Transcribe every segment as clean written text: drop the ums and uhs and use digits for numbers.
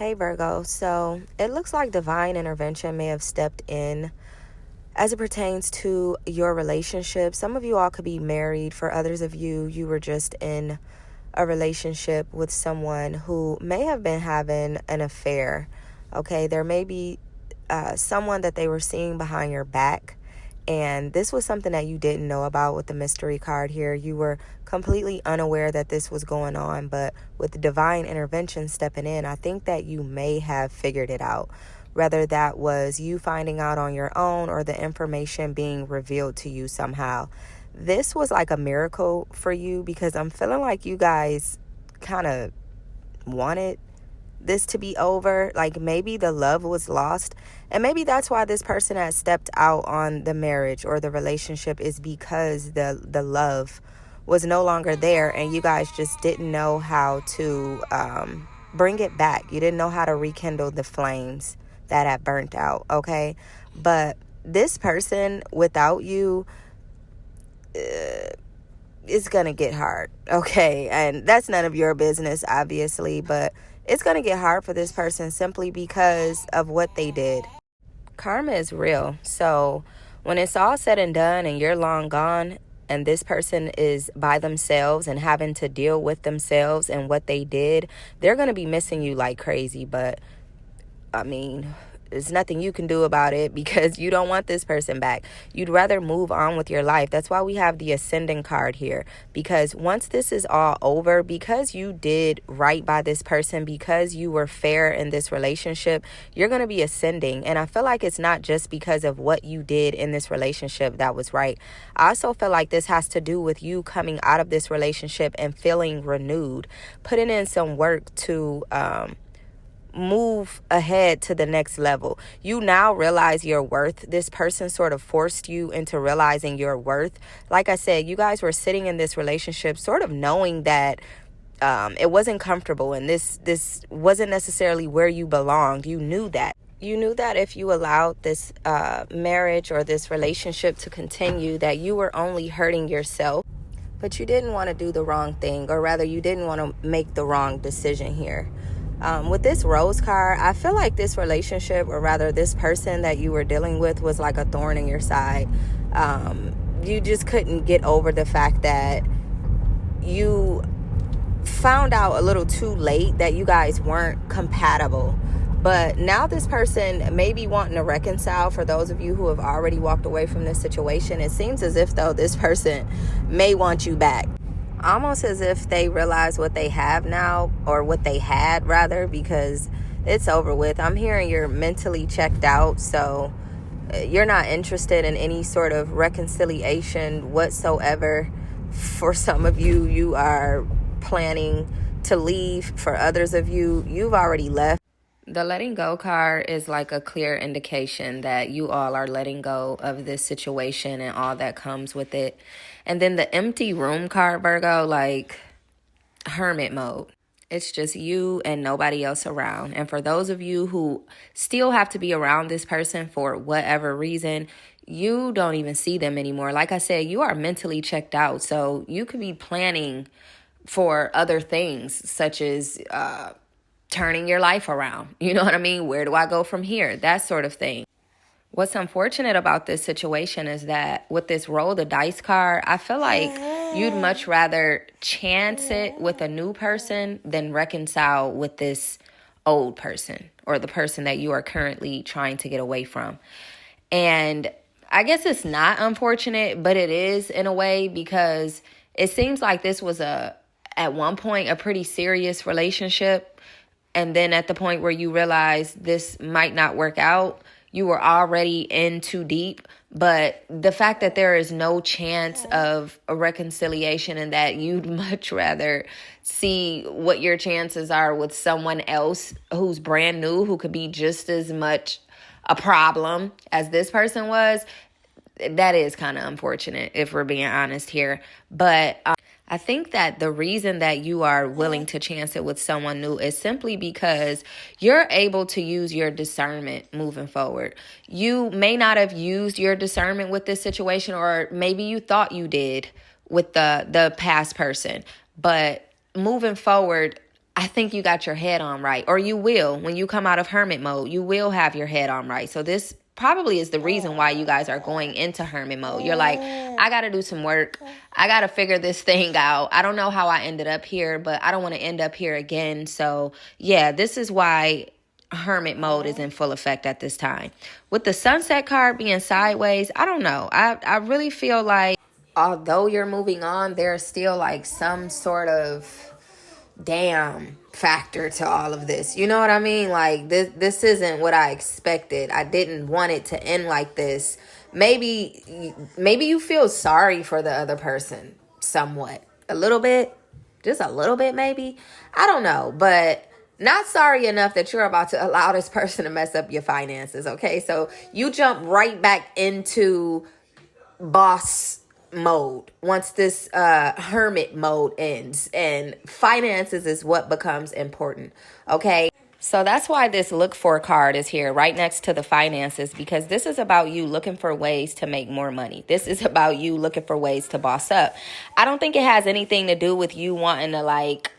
Hey Virgo, so it looks like divine intervention may have stepped in as it pertains to your relationship. Some of you all could be married. For others of you, you were just in a relationship with someone who may have been having an affair. Okay, there may be someone that they were seeing behind your back. And this was something that you didn't know about with the mystery card here. You were completely unaware that this was going on. But with the divine intervention stepping in, I think that you may have figured it out. Whether that was you finding out on your own or the information being revealed to you somehow. This was like a miracle for you because I'm feeling like you guys kind of wanted this to be over. Like maybe the love was lost, and maybe that's why this person has stepped out on the marriage or the relationship, is because the love was no longer there, and you guys just didn't know how to bring it back. You didn't know how to rekindle the flames that had burnt out. Okay, but this person without you it's gonna get hard. Okay, and that's none of your business, obviously, but it's going to get hard for this person simply because of what they did. Karma is real. So when it's all said and done and you're long gone and this person is by themselves and having to deal with themselves and what they did, they're going to be missing you like crazy. But I mean, there's nothing you can do about it because you don't want this person back. You'd rather move on with your life. That's why we have the ascending card here. Because once this is all over, because you did right by this person, because you were fair in this relationship, you're going to be ascending. And I feel like it's not just because of what you did in this relationship that was right. I also feel like this has to do with you coming out of this relationship and feeling renewed, putting in some work to move ahead to the next level. You now realize your worth. This person sort of forced you into realizing your worth. Like I said, you guys were sitting in this relationship sort of knowing that it wasn't comfortable and this wasn't necessarily where you belonged. You knew that. You knew that if you allowed this marriage or this relationship to continue, that you were only hurting yourself. But you didn't want to do the wrong thing, or rather you didn't want to make the wrong decision here. With this rose card, I feel like this relationship, or rather this person that you were dealing with, was like a thorn in your side. You just couldn't get over the fact that you found out a little too late that you guys weren't compatible. But now this person may be wanting to reconcile. For those of you who have already walked away from this situation, it seems as if, though, this person may want you back. Almost as if they realize what they have now, or what they had rather, because it's over with. I'm hearing you're mentally checked out, so you're not interested in any sort of reconciliation whatsoever. For some of you, you are planning to leave. For others of you, you've already left. The letting go card is like a clear indication that you all are letting go of this situation and all that comes with it. And then the empty room card, Virgo, like hermit mode. It's just you and nobody else around. And for those of you who still have to be around this person for whatever reason, you don't even see them anymore. Like I said, you are mentally checked out. So you could be planning for other things, such as turning your life around. You know what I mean? Where do I go from here? That sort of thing. What's unfortunate about this situation is that with this roll the dice card, I feel like you'd much rather chance it with a new person than reconcile with this old person, or the person that you are currently trying to get away from. And I guess it's not unfortunate, but it is in a way, because it seems like this was at one point a pretty serious relationship. And then at the point where you realize this might not work out, you were already in too deep. But the fact that there is no chance of a reconciliation, and that you'd much rather see what your chances are with someone else who's brand new, who could be just as much a problem as this person was, that is kind of unfortunate, if we're being honest here. But I think that the reason that you are willing to chance it with someone new is simply because you're able to use your discernment moving forward. You may not have used your discernment with this situation, or maybe you thought you did with the past person. But moving forward, I think you got your head on right, or you will. When you come out of hermit mode, you will have your head on right. So this probably is the reason why you guys are going into hermit mode. You're like, I got to do some work. I got to figure this thing out. I don't know how I ended up here, but I don't want to end up here again. So yeah, this is why hermit mode is in full effect at this time. With the sunset card being sideways, I don't know. I really feel like although you're moving on, there's still like some sort of damn factor to all of this. You know what I mean? Like this isn't what I expected. I didn't want it to end like this. Maybe you feel sorry for the other person somewhat. A little bit. Just a little bit maybe. I don't know, but not sorry enough that you're about to allow this person to mess up your finances, okay? So you jump right back into boss mode once this hermit mode ends, and finances is what becomes important, okay? So that's why this look for card is here right next to the finances, because this is about you looking for ways to make more money. This is about you looking for ways to boss up. I don't think it has anything to do with you wanting to, like,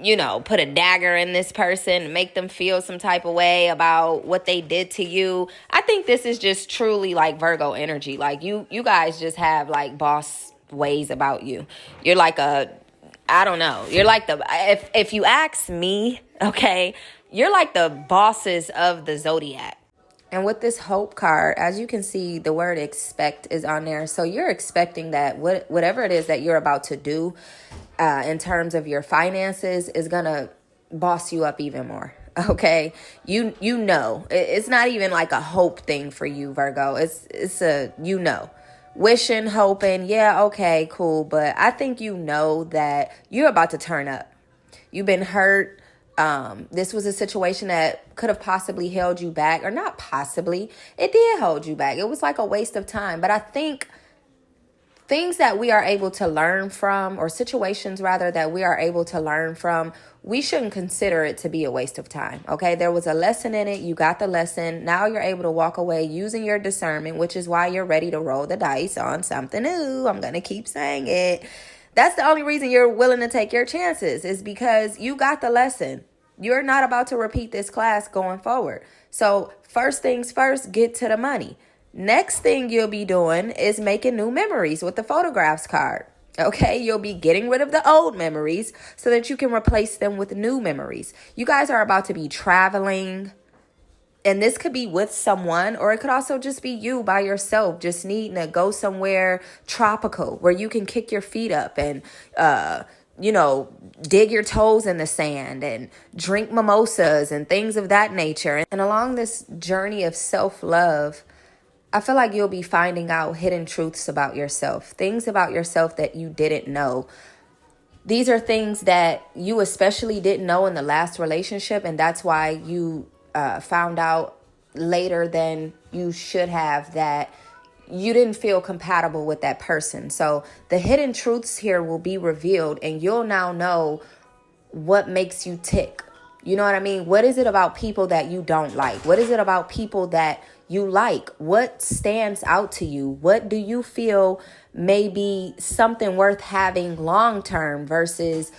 you know, put a dagger in this person, make them feel some type of way about what they did to you. I think this is just truly like Virgo energy. Like you guys just have like boss ways about you. You're like I don't know. You're like if you ask me, okay, you're like the bosses of the zodiac. And with this hope card, as you can see, the word expect is on there. So you're expecting that whatever it is that you're about to do in terms of your finances is going to boss you up even more. Okay. You know, it's not even like a hope thing for you, Virgo. It's a, you know, wishing, hoping. Yeah. Okay, cool. But I think you know that you're about to turn up. You've been hurt. This was a situation that could have possibly held you back, or not possibly. It did hold you back. It was like a waste of time. But I think things that we are able to learn from, or situations rather that we are able to learn from, we shouldn't consider it to be a waste of time. Okay, there was a lesson in it. You got the lesson. Now you're able to walk away using your discernment, which is why you're ready to roll the dice on something new. I'm going to keep saying it. That's the only reason you're willing to take your chances, is because you got the lesson. You're not about to repeat this class going forward. So first things first, get to the money. Next thing you'll be doing is making new memories with the photographs card. Okay, you'll be getting rid of the old memories so that you can replace them with new memories. You guys are about to be traveling. And this could be with someone, or it could also just be you by yourself, just needing to go somewhere tropical where you can kick your feet up and, you know, dig your toes in the sand and drink mimosas and things of that nature. And along this journey of self-love, I feel like you'll be finding out hidden truths about yourself, things about yourself that you didn't know. These are things that you especially didn't know in the last relationship, and that's why you found out later than you should have that you didn't feel compatible with that person. So the hidden truths here will be revealed, and you'll now know what makes you tick. You know what I mean? What is it about people that you don't like? What is it about people that you like? What stands out to you? What do you feel may be something worth having long term versus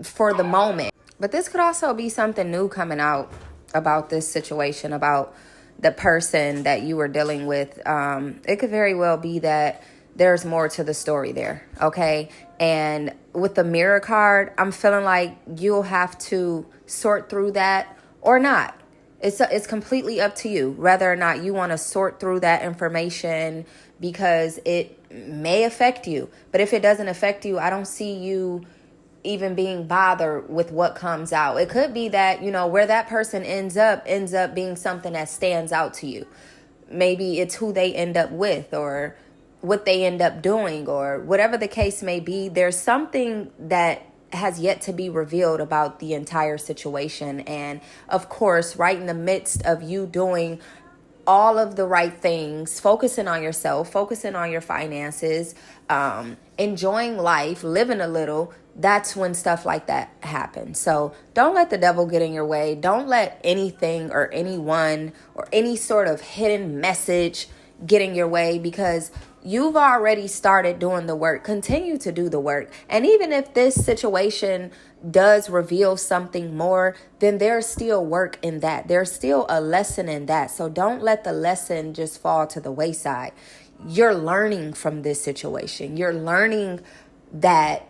for the moment? But this could also be something new coming out about this situation, about the person that you were dealing with. It could very well be that there's more to the story there, okay? And with the mirror card, I'm feeling like you'll have to sort through that or not. It's completely up to you whether or not you want to sort through that information, because it may affect you. But if it doesn't affect you, I don't see you even being bothered with what comes out. It could be that, you know, where that person ends up being something that stands out to you. Maybe it's who they end up with, or what they end up doing, or whatever the case may be. There's something that has yet to be revealed about the entire situation. And of course, right in the midst of you doing all of the right things, focusing on yourself, focusing on your finances, enjoying life, living a little, that's when stuff like that happens. So don't let the devil get in your way. Don't let anything or anyone or any sort of hidden message get in your way, because you've already started doing the work. Continue to do the work. And even if this situation does reveal something more, then there's still work in that. There's still a lesson in that. So don't let the lesson just fall to the wayside. You're learning from this situation. You're learning that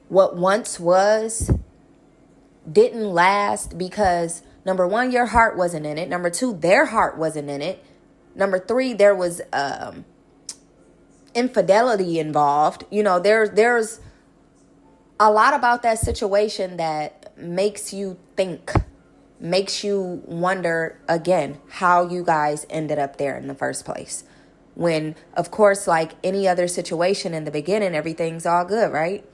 what once was didn't last because, number one, your heart wasn't in it. Number two, their heart wasn't in it. Number three, there was infidelity involved. You know, there's a lot about that situation that makes you think, makes you wonder again how you guys ended up there in the first place. When, of course, like any other situation in the beginning, everything's all good, right?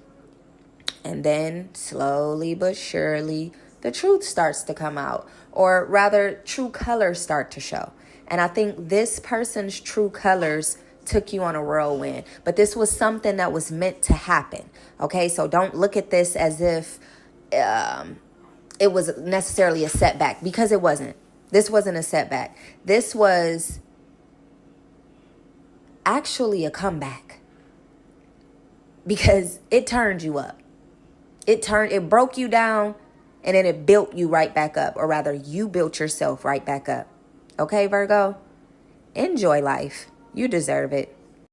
And then slowly but surely, the truth starts to come out, or rather, true colors start to show. And I think this person's true colors took you on a whirlwind, but this was something that was meant to happen. Okay, so don't look at this as if it was necessarily a setback, because it wasn't. This wasn't a setback. This was actually a comeback, because it turned you up. It broke you down, and then it built you right back up, or rather, you built yourself right back up. Okay, Virgo? Enjoy life. You deserve it.